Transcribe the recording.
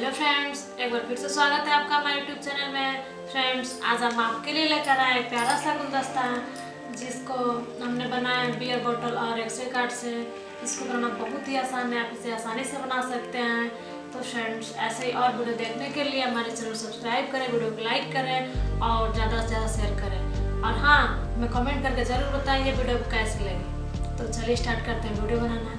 Hello friends, एक बार फिर से स्वागत है आपका हमारे यूट्यूब चैनल में। फ्रेंड्स, आज हम आपके लिए लेकर आए एक प्यारा सा गुलदस्ता जिसको हमने बनाया बियर बोतल और एक्सरे कार्ड से। इसको बनाना बहुत ही आसान है, आप इसे आसानी से बना सकते हैं। तो फ्रेंड्स, ऐसे ही और वीडियो देखने के लिए हमारे चैनल सब्सक्राइब करें, वीडियो को लाइक करें और ज़्यादा से ज़्यादा शेयर करें। और हाँ, हमें कमेंट करके ज़रूर बताइए वीडियो को कैसी लगी। तो चलिए स्टार्ट करते हैं वीडियो बनाना।